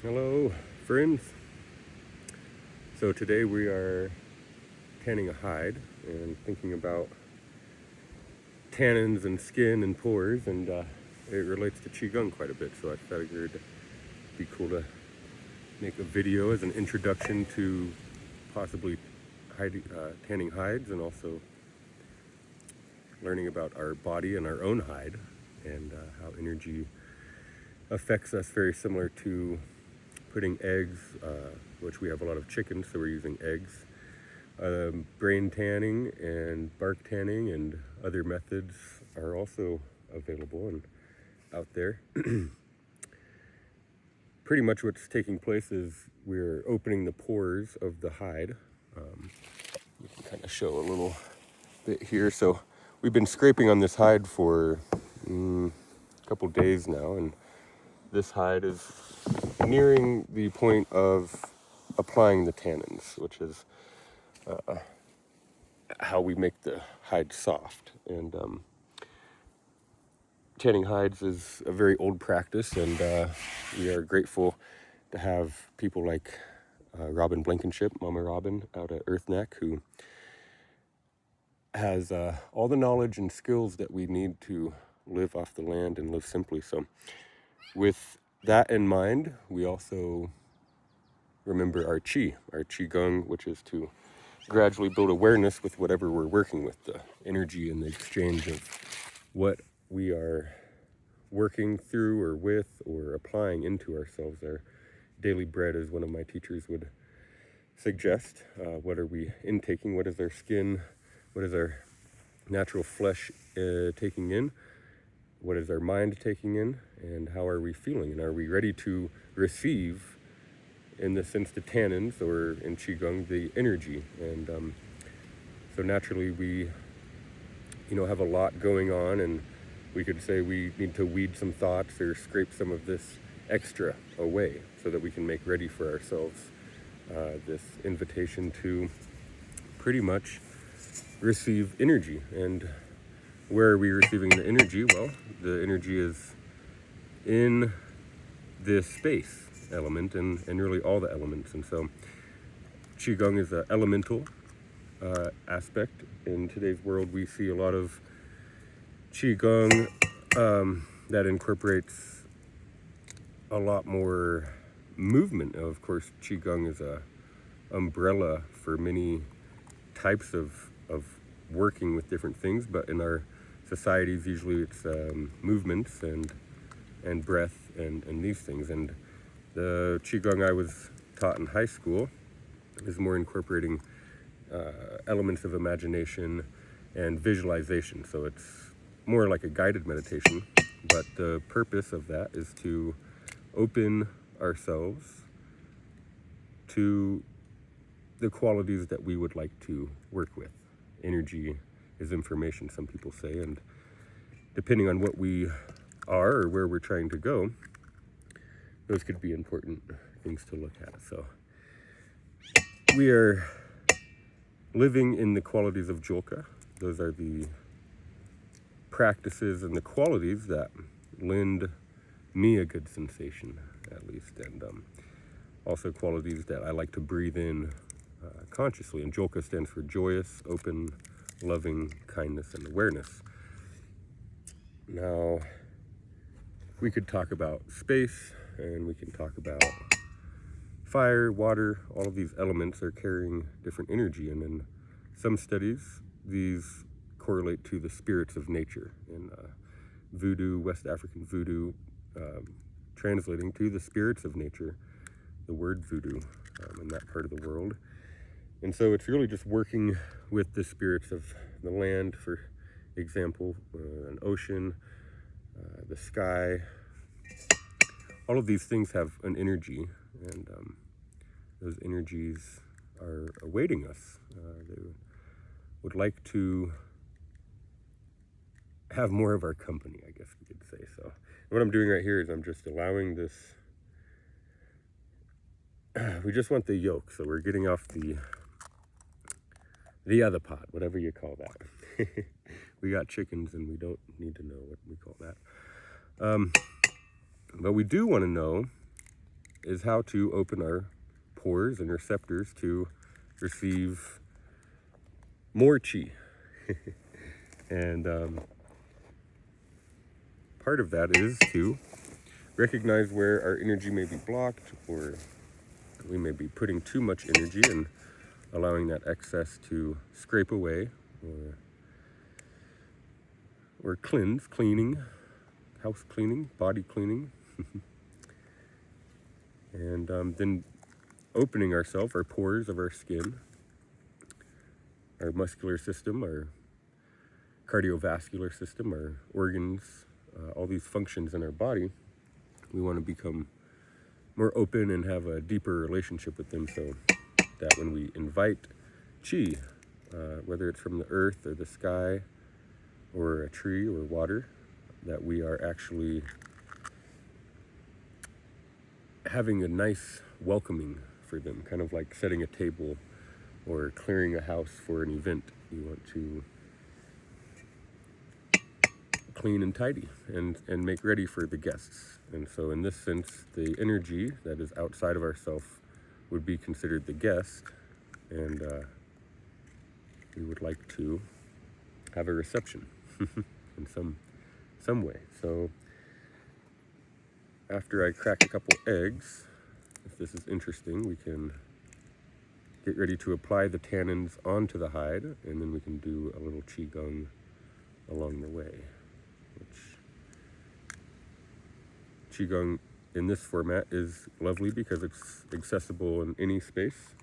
Hello, friends. So today we are tanning a hide and thinking about tannins and skin and pores, and it relates to qigong quite a bit. So I figured it'd be cool to make a video as an introduction to possibly tanning hides, and also learning about our body and our own hide, and how energy affects us, very similar to putting eggs, which we have a lot of chickens, so we're using eggs. Brain tanning and bark tanning and other methods are also available and out there. Pretty much what's taking place is we're opening the pores of the hide. You can kind of show a little bit here. So we've been scraping on this hide for a couple days now, and this hide is nearing the point of applying the tannins, which is how we make the hide soft. And tanning hides is a very old practice, and we are grateful to have people like Robin Blankenship, Mama Robin, out at Earth Neck, who has all the knowledge and skills that we need to live off the land and live simply. So with that in mind, we also remember our qigong, which is to gradually build awareness with whatever we're working with, the energy and the exchange of what we are working through or with or applying into ourselves. Our daily bread, as one of my teachers would suggest. What are we intaking? What is our skin? What is our natural flesh taking in? What is our mind taking in? And how are we feeling? And are we ready to receive, in this sense, the tannins, or in qigong, the energy? And so naturally we have a lot going on, and we could say we need to weed some thoughts or scrape some of this extra away so that we can make ready for ourselves this invitation to pretty much receive energy. And where are we receiving the energy? Well, the energy is in this space element, and really all the elements. And so qigong is an elemental aspect. In today's world, we see a lot of qigong that incorporates a lot more movement. Of course, qigong is a umbrella for many types of working with different things, but in our societies, usually it's movements and breath and these things. And the qigong I was taught in high school is more incorporating elements of imagination and visualization. So it's more like a guided meditation, but the purpose of that is to open ourselves to the qualities that we would like to work with. Energy is information, some people say, and depending on what we are or where we're trying to go, those could be important things to look at. So we are living in the qualities of Jolka. Those are the practices and the qualities that lend me a good sensation, at least, and also qualities that I like to breathe in consciously. And Jolka stands for joyous, open, loving, kindness, and awareness. Now, we could talk about space, and we can talk about fire, water. All of these elements are carrying different energy, and in some studies, these correlate to the spirits of nature. In voodoo, West African voodoo, translating to the spirits of nature, the word voodoo in that part of the world. And so it's really just working with the spirits of the land, for example, an ocean, the sky. All of these things have an energy, and those energies are awaiting us. They would like to have more of our company, I guess we could say. So what I'm doing right here is I'm just allowing this. We just want the yolk, so we're getting off the other pot, whatever you call that. We got chickens, and we don't need to know what we call that. But we do want to know is how to open our pores and receptors to receive more chi. And part of that is to recognize where our energy may be blocked, or we may be putting too much energy and allowing that excess to scrape away, or cleaning, house cleaning, body cleaning. And then opening ourselves, our pores of our skin, our muscular system, our cardiovascular system, our organs, all these functions in our body. We want to become more open and have a deeper relationship with them, so that when we invite chi, whether it's from the earth or the sky or a tree or water, that we are actually having a nice welcoming for them, kind of like setting a table or clearing a house for an event. You want to clean and tidy and make ready for the guests. And so in this sense, the energy that is outside of ourself would be considered the guest, and we would like to have a reception in some way. So after I crack a couple eggs, if this is interesting, we can get ready to apply the tannins onto the hide, and then we can do a little qigong along the way. Qigong in this format is lovely because it's accessible in any space.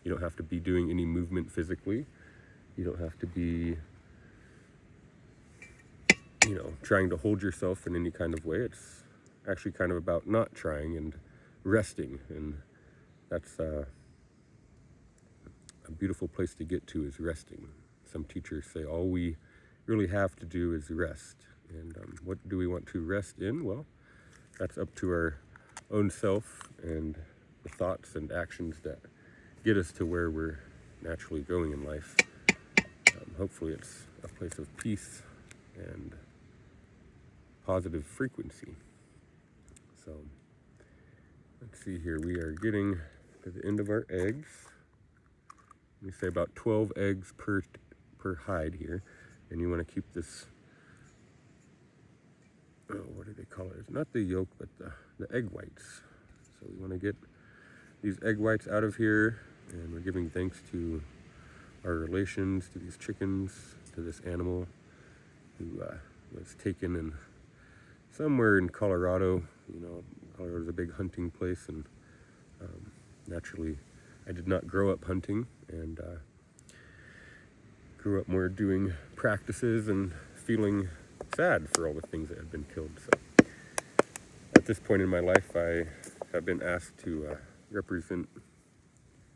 You don't have to be doing any movement physically. You don't have to be, trying to hold yourself in any kind of way. It's actually kind of about not trying and resting, and that's a beautiful place to get to, is resting. Some teachers say all we really have to do is rest. And what do we want to rest in? Well, that's up to our own self and the thoughts and actions that get us to where we're naturally going in life. Hopefully it's a place of peace and positive frequency. So let's see here, we are getting to the end of our eggs. We say about 12 eggs per hide here, and you want to keep this, what do they call it? It's not the yolk, but the egg whites. So we want to get these egg whites out of here, and we're giving thanks to our relations, to these chickens, to this animal who was taken in somewhere in Colorado. Colorado's a big hunting place, and naturally I did not grow up hunting, and grew up more doing practices and feeling sad for all the things that had been killed. So at this point in my life, I have been asked to represent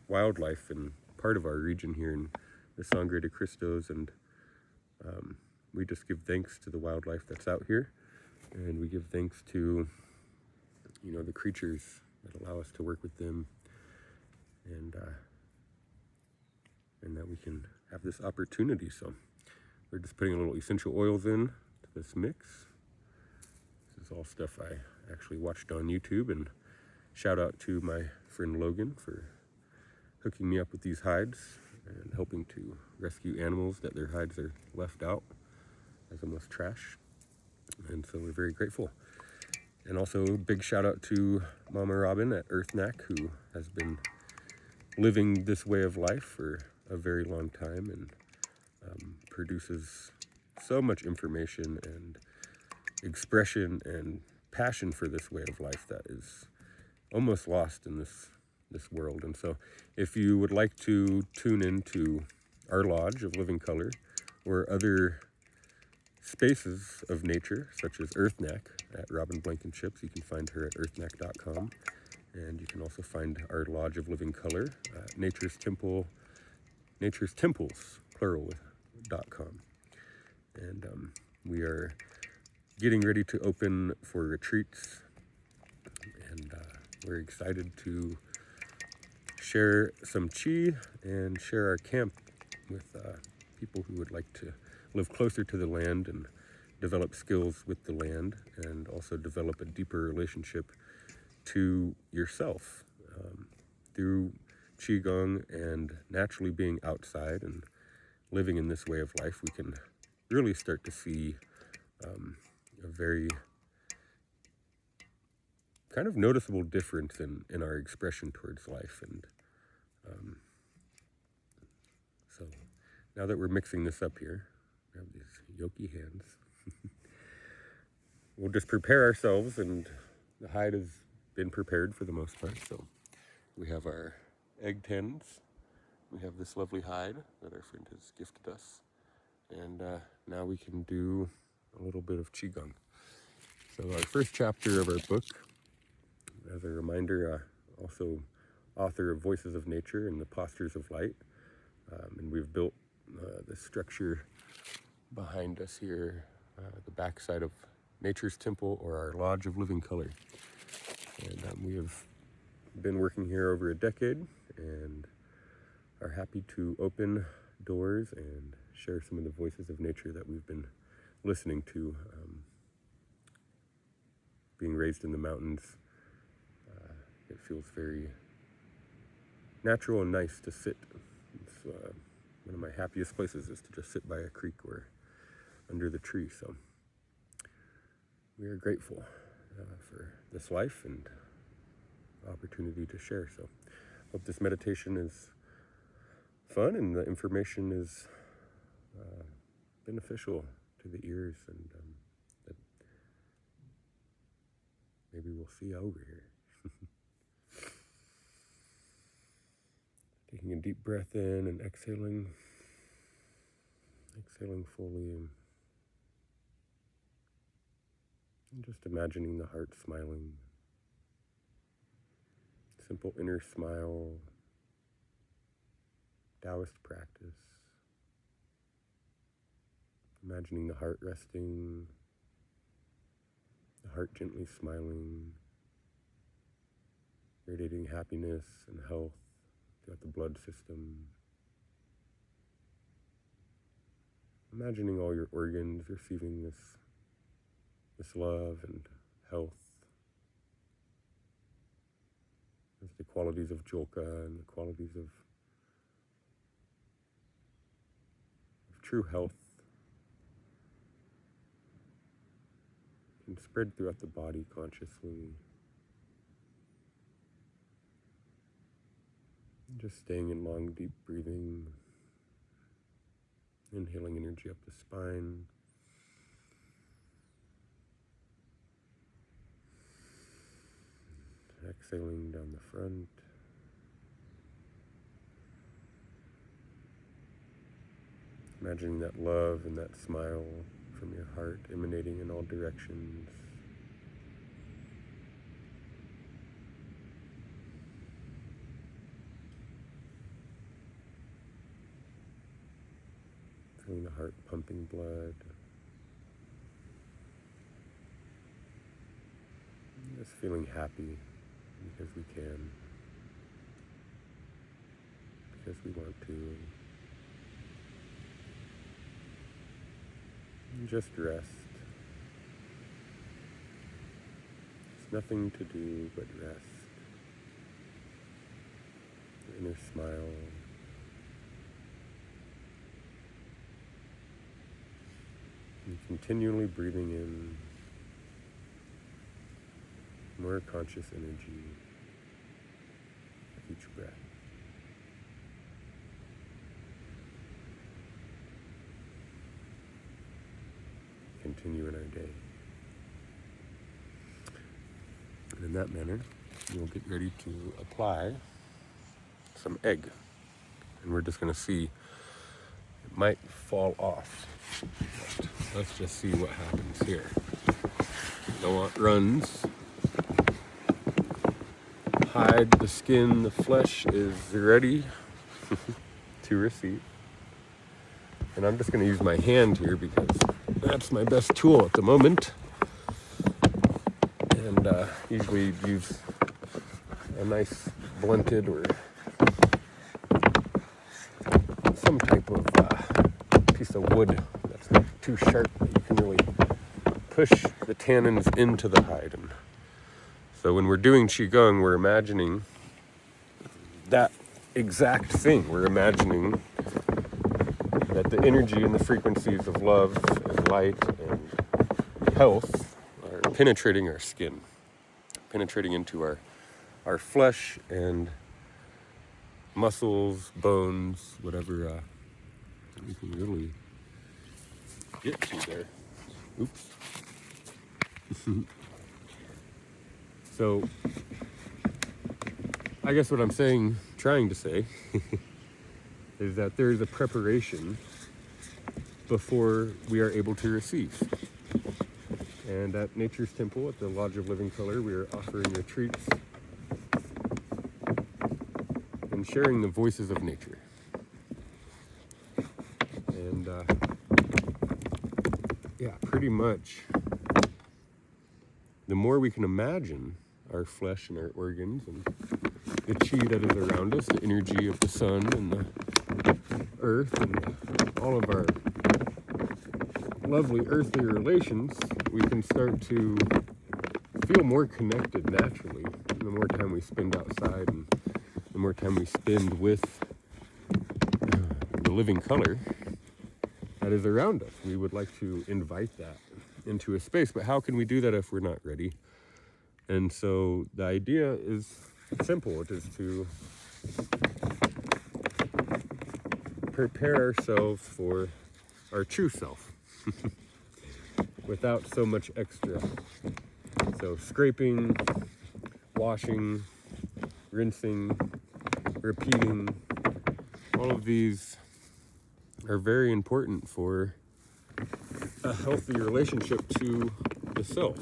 wildlife in part of our region here in the Sangre de Cristos, and we just give thanks to the wildlife that's out here, and we give thanks to the creatures that allow us to work with them, and that we can have this opportunity. So we're just putting a little essential oils in to this mix. This is all stuff I actually watched on YouTube, and shout out to my friend Logan for hooking me up with these hides and helping to rescue animals that their hides are left out as almost trash. And so we're very grateful. And also big shout out to Mama Robin at EarthNac, who has been living this way of life for a very long time, and produces so much information and expression and passion for this way of life that is almost lost in this world. And so if you would like to tune into our Lodge of Living Color or other spaces of nature, such as EarthNac at Robin Blankenship's, you can find her at earthnac.com. And you can also find our Lodge of Living Color at Nature's Temples, plural.com. And we are getting ready to open for retreats, and we're excited to share some chi and share our camp with people who would like to live closer to the land and develop skills with the land, and also develop a deeper relationship to yourself. Through Qigong and naturally being outside and living in this way of life, we can really start to see a very kind of noticeable difference in our expression towards life. And so now that we're mixing this up here, we have these yoky hands. We'll just prepare ourselves, and the hide has been prepared for the most part. So we have our egg tins. We have this lovely hide that our friend has gifted us. And now we can do a little bit of Qigong. So our first chapter of our book, as a reminder, also author of Voices of Nature and the Postures of Light. And we've built the structure behind us here, the backside of Nature's Temple, or our Lodge of Living Color. And we have been working here over a decade and are happy to open doors and share some of the voices of nature that we've been listening to. Being raised in the mountains, it feels very natural and nice to sit. It's, one of my happiest places is to just sit by a creek or under the tree. So we are grateful for this life and opportunity to share. So hope this meditation is fun and the information is beneficial to the ears, and that maybe we'll see over here. Taking a deep breath in and exhaling fully, and just imagining the heart smiling. Simple inner smile, Taoist practice. Imagining the heart resting, the heart gently smiling, radiating happiness and health throughout the blood system. Imagining all your organs receiving this love and health, as the qualities of Jolka and the qualities of true health can spread throughout the body consciously. Just staying in long, deep breathing, inhaling energy up the spine, exhaling down the front. Imagining that love and that smile from your heart emanating in all directions. Feeling the heart pumping blood. Just feeling happy because we can, because we want to. And just rest. There's nothing to do but rest. The inner smile. And continually breathing in more conscious energy with each breath. Continue in our day. And in that manner, we'll get ready to apply some egg. And we're just going to see, it might fall off. But let's just see what happens here. No runs. Hide, the skin, the flesh is ready to receive. And I'm just going to use my hand here because that's my best tool at the moment. And usually use a nice blunted or some type of piece of wood that's not too sharp that you can really push the tannins into the hide. And So when we're doing Qigong, we're imagining that exact thing. We're imagining that the energy and the frequencies of love and light and health are penetrating our skin, penetrating into our flesh and muscles, bones, whatever we can really get to there. Oops. So, I guess what I'm trying to say, is that there is a preparation before we are able to receive. And at Nature's Temple, at the Lodge of Living Color, we are offering retreats and sharing the voices of nature. And pretty much, the more we can imagine our flesh and our organs and the chi that is around us, the energy of the sun and the earth and all of our lovely earthly relations, we can start to feel more connected naturally. The more time we spend outside and the more time we spend with the living color that is around us. We would like to invite that into a space, but how can we do that if we're not ready? And so the idea is simple. It is to prepare ourselves for our true self without so much extra. So scraping, washing, rinsing, repeating, all of these are very important for a healthy relationship to the self.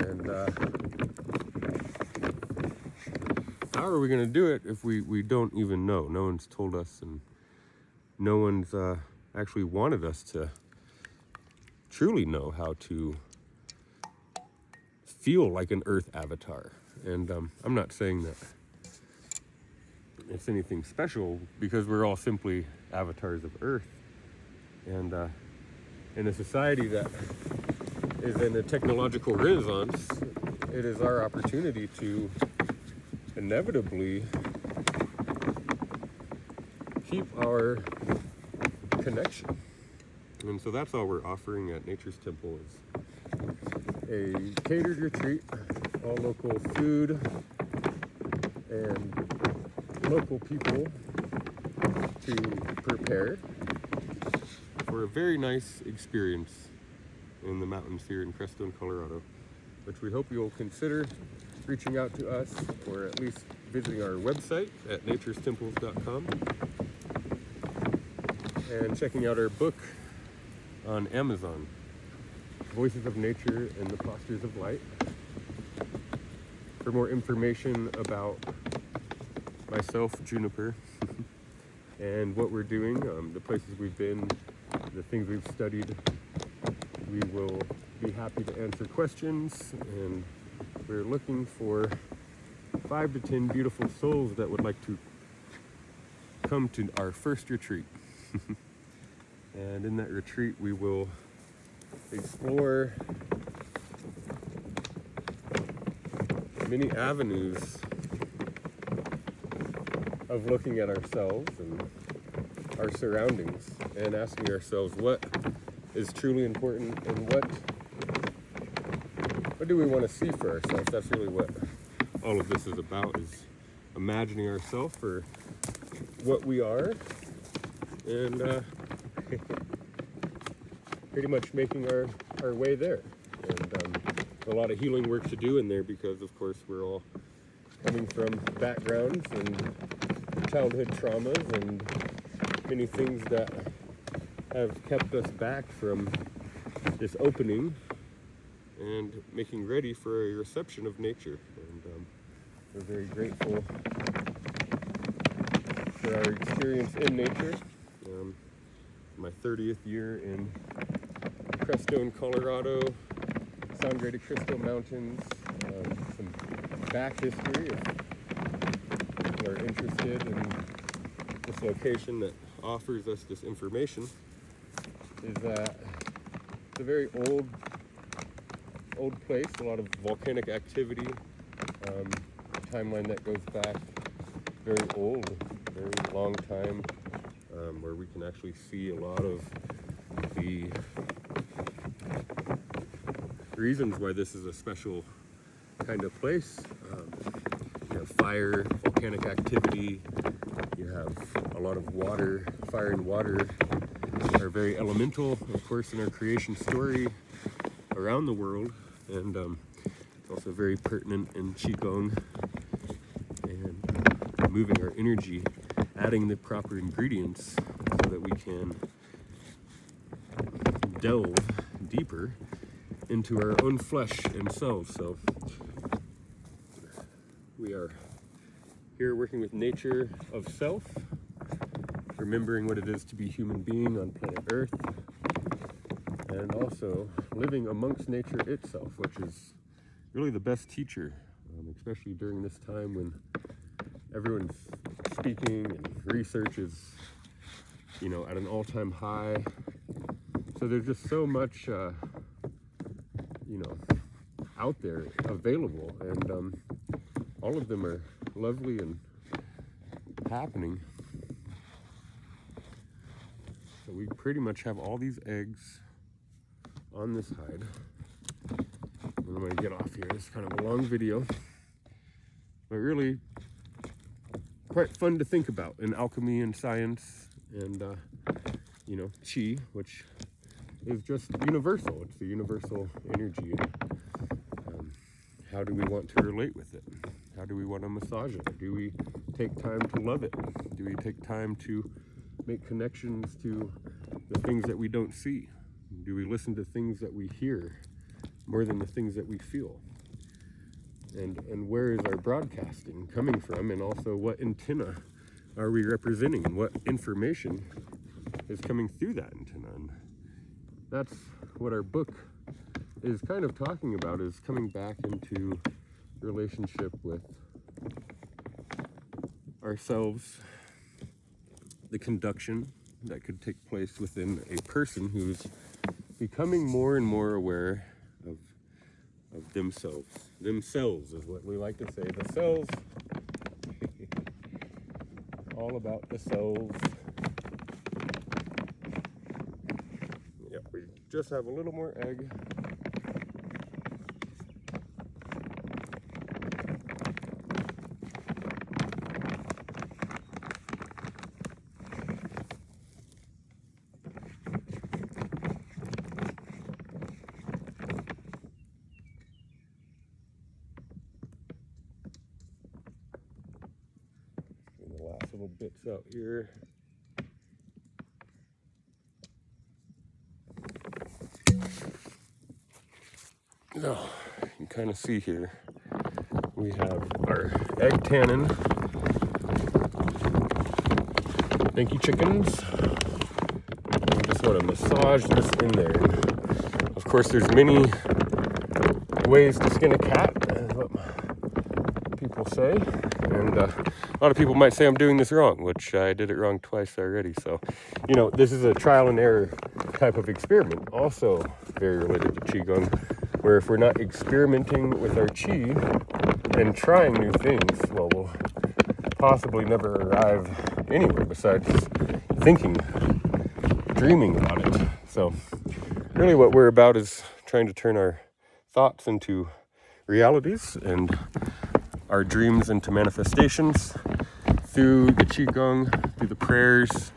And how are we going to do it if we don't even know? No one's told us, and no one's actually wanted us to truly know how to feel like an Earth avatar. And I'm not saying that it's anything special, because we're all simply avatars of Earth. And in a society that is in a technological renaissance, it is our opportunity to inevitably keep our connection. And so that's all we're offering at Nature's Temple, is a catered retreat, all local food and local people to prepare for a very nice experience in the mountains here in Crestone, Colorado, which we hope you'll consider reaching out to us, or at least visiting our website at naturestemples.com and checking out our book on Amazon, Voices of Nature and the Postures of Light. For more information about myself, Juniper, and what we're doing, the places we've been, the things we've studied, we will be happy to answer questions. And we're looking for 5 to 10 beautiful souls that would like to come to our first retreat. And in that retreat, we will explore many avenues of looking at ourselves and our surroundings and asking ourselves what is truly important and what do we want to see for ourselves. That's really what all of this is about, is imagining ourselves for what we are, and pretty much making our way there. And a lot of healing work to do in there, because of course we're all coming from backgrounds and childhood traumas and many things that have kept us back from this opening and making ready for a reception of nature. And we're very grateful for our experience in nature. My 30th year in Crestone, Colorado, Sangre de Cristo Mountains, some back history if people are interested in this location that offers us this information, is that it's a very old old place, a lot of volcanic activity, a timeline that goes back very old, very long time, where we can actually see a lot of the reasons why this is a special kind of place. You have fire, volcanic activity, you have a lot of water. Fire and water are very elemental, of course, in our creation story around the world, and it's also very pertinent in Qigong and moving our energy, adding the proper ingredients so that we can delve deeper into our own flesh and selves. So we are here working with nature of self, remembering what it is to be a human being on planet Earth, and also living amongst nature itself, which is really the best teacher, especially during this time when everyone's speaking and research is, at an all-time high. So there's just so much, out there available, and all of them are lovely and happening. So we pretty much have all these eggs on this hide. And I'm going to get off here. It's kind of a long video, but really quite fun to think about in alchemy and science and, Qi, which is just universal. It's the universal energy. And, how do we want to relate with it? How do we want to massage it? Do we take time to love it? Do we take time to make connections to the things that we don't see? Do we listen to things that we hear more than the things that we feel? And where is our broadcasting coming from? And also, what antenna are we representing? And what information is coming through that antenna? And that's what our book is kind of talking about, is coming back into relationship with ourselves, the conduction that could take place within a person who's becoming more and more aware of themselves. Themselves is what we like to say. The selves. All about the selves. Yep, we just have a little more egg. Little bits out here. So you can kind of see here we have our egg tannin. Thank you, chickens. We just want to massage this in there. Of course, there's many ways to skin a cat, is what people say, and a lot of people might say I'm doing this wrong, which I did it wrong twice already. So, this is a trial and error type of experiment, also very related to Qigong, where if we're not experimenting with our Qi and trying new things, well, we'll possibly never arrive anywhere besides thinking, dreaming about it. So, really what we're about is trying to turn our thoughts into realities and our dreams into manifestations through the Qigong, through the prayers,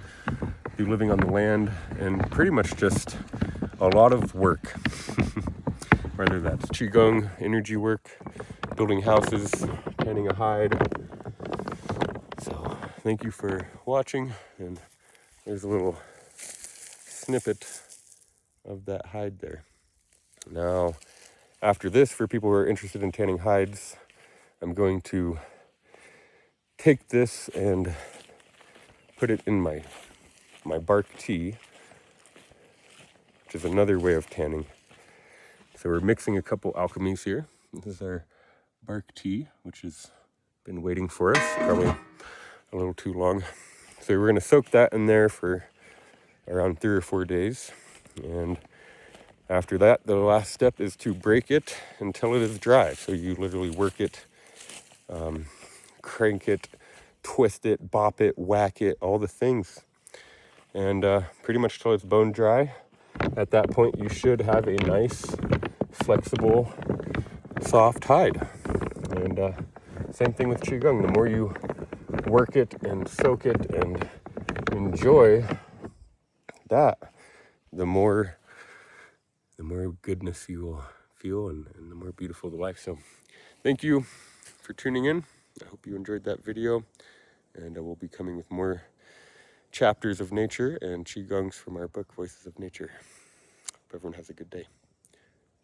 through living on the land, and pretty much just a lot of work. Whether that's Qigong, energy work, building houses, tanning a hide. So thank you for watching, and there's a little snippet of that hide there. Now, after this, for people who are interested in tanning hides, I'm going to take this and put it in my bark tea, which is another way of tanning. So we're mixing a couple alchemies here. This is our bark tea, which has been waiting for us, probably a little too long. So we're going to soak that in there for around 3 or 4 days. And After that, the last step is to break it until it is dry. So you literally work it, crank it, twist it, bop it, whack it, all the things. And pretty much till it's bone dry. At that point, you should have a nice, flexible, soft hide. And same thing with Qigong. The more you work it and soak it and enjoy that, the more goodness you will feel, and the more beautiful the life. So thank you for tuning in. I hope you enjoyed that video, and I will be coming with more chapters of nature and Qigongs from our book, Voices of Nature. Hope everyone has a good day.